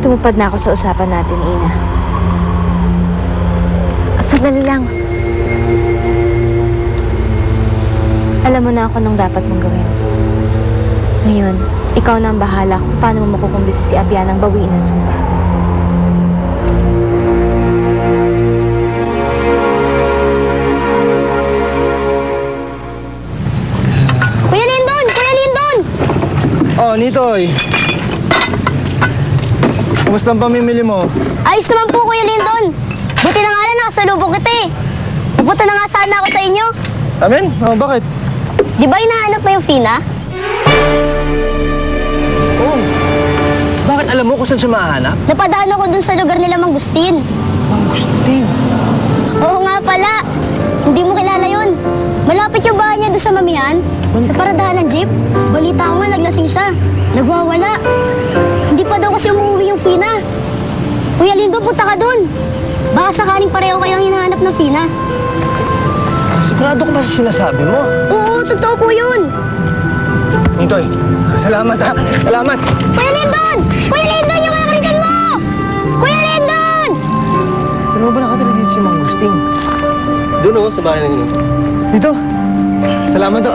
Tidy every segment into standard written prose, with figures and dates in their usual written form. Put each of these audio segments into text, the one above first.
tumupad na ako sa usapan natin, Ina. Sandali lang. Alam mo na ako nung dapat mong gawin. Ngayon, ikaw na ang bahala kung paano mo makukumbisi si Abianang bawiin ang sumpa. Kuya Lindon! Kuya Lindon! Oh, Nitoy. Kumusta ang pamimili mo? Ayos naman po, Kuya Lindon. Buti na nga lang nakasalubong kita eh. Pupunta na nga sana ako sa inyo. Sa amin? Oh, bakit? Di ba hinahanap mo yung Fina? Oh. Bakit alam mo kung saan siya mahanap? Napadaan ako dun sa lugar nila Mang Gustin. Agustin. Oo nga pala. Hindi mo kilala yun. Malapit yung bahay niya doon sa Mamihan. Sa paradahan ng jeep. Balita ko nga naglasing siya. Nagwawala. Hindi pa daw kasi umuwi yung Fina. Kuya Lindo, punta ka dun. Baka sakaling pareho kayong hinahanap ng Fina. Sigurado ka ba sa sinasabi mo? Oo, totoo po yun. Nitoy, salamat ha. Salamat. Kuya Lindon! Kuya Lindon, yung mga kalitan mo! Kuya Lindon! Saan mo ba nakatira dito si Mang Agustin? Doon ako sa bahay ng ino. Dito. Salamat to.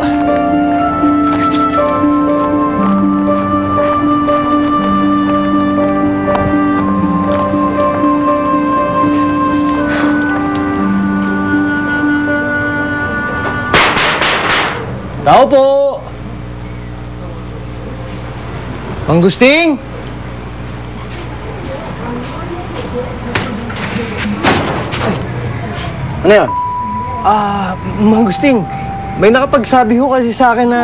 Tao po! Mang Agustin! Ano yan? Mang Agustin, may nakapagsabi ho kasi sa akin na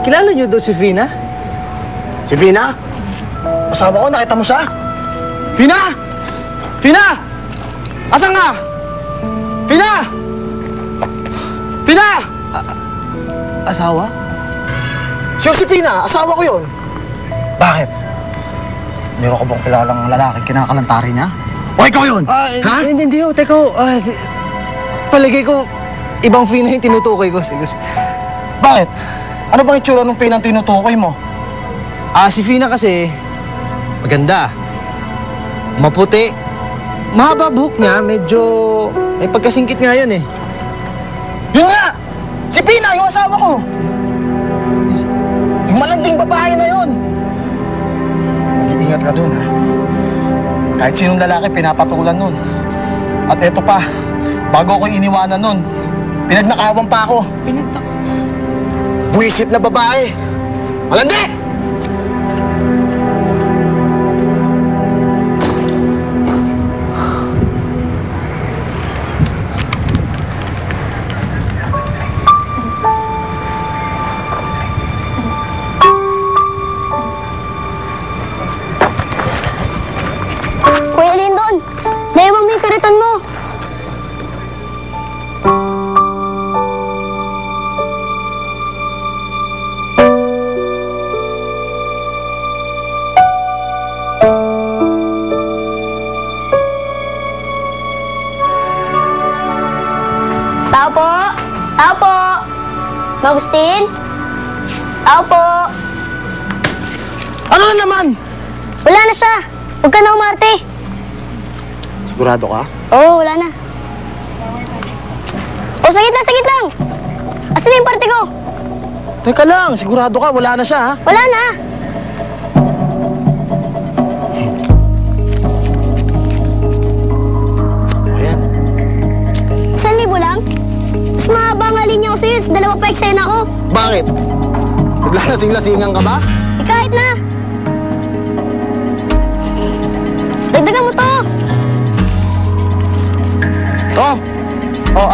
kilala niyo daw si Fina? Si Fina? Asawa ko, nakita mo siya? Fina! Fina! Asan nga? Fina! Fina! Asawa? Si Josefina, asawa ko yun. Bakit? Meron ka bang kilalang lalaking kinakalantari niya? O ikaw yun? Ha? Hindi ho. Teka ho. Palagay ko, ibang Fina yung tinutukoy ko. Bakit? Ano bang itsura ng Fina ang tinutukoy mo? Si Fina kasi, maganda. Maputi. Mahaba buhok niya, medyo may pagkasingkit nga yun eh. Yun nga! Si Fina, yung asawa ko! Yung malanding babae na yun! Mag-iingat ka dun, ha? Kahit sinong lalaki, pinapatulan nun. At eto pa, bago ko iniwanan nun, pinagnakawan pa ako. Buwisit na babae! Malandi! Kuya Lindon, naiwan mo yung kariton mo. Tao po! Tao po! Mang Agustin? Tao po! Ano na naman? Wala na siya. Huwag ka na umarte. Sigurado ka? Oo, wala na. O, sagit lang. Asan na yung parte ko? Teka lang, sigurado ka, wala na siya, ha? Wala na. Ayan. 1,000 lang? Mas mahaba nga linya ko sa'yo. Dalawa pa eksena ko. Bakit? Naglalasing-lasingan ka ba? Kahit na. Dagdagan mo to.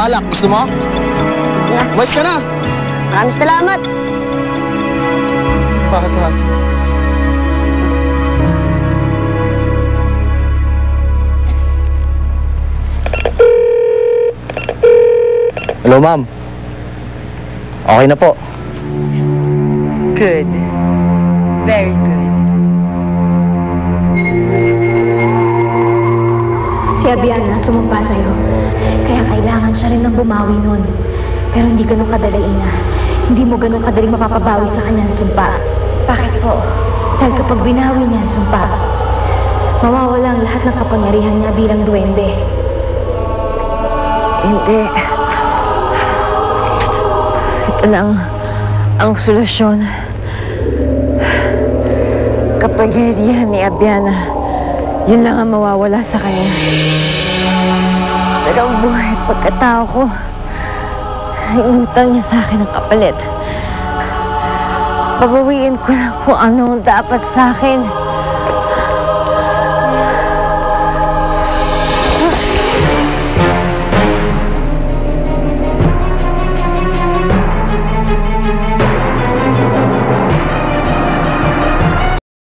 Alak, gusto mo? Na. Umayos ka na! Maraming salamat. Bakit lahat? Hello, ma'am. Okay na po. Good. Very good. Si Abiana sumumpa sa'yo. Kaya kailangan siya rin ng bumawi nun. Pero hindi ganun kadali, Ina. Hindi mo ganun kadaling mapapabawi sa kanyang sumpa. Bakit po? Dahil kapag binawi niya ang sumpa, Mawawala ang lahat ng kapangyarihan niya bilang duwende. Hindi. Ito lang ang solusyon. Kapangyarihan ni Abiana, yun lang ang mawawala sa kanya. Pero ang buhay at pagkatao ko, inutang niya sa akin ang kapalit. Babawiin ko lang kung ano ang dapat sa akin.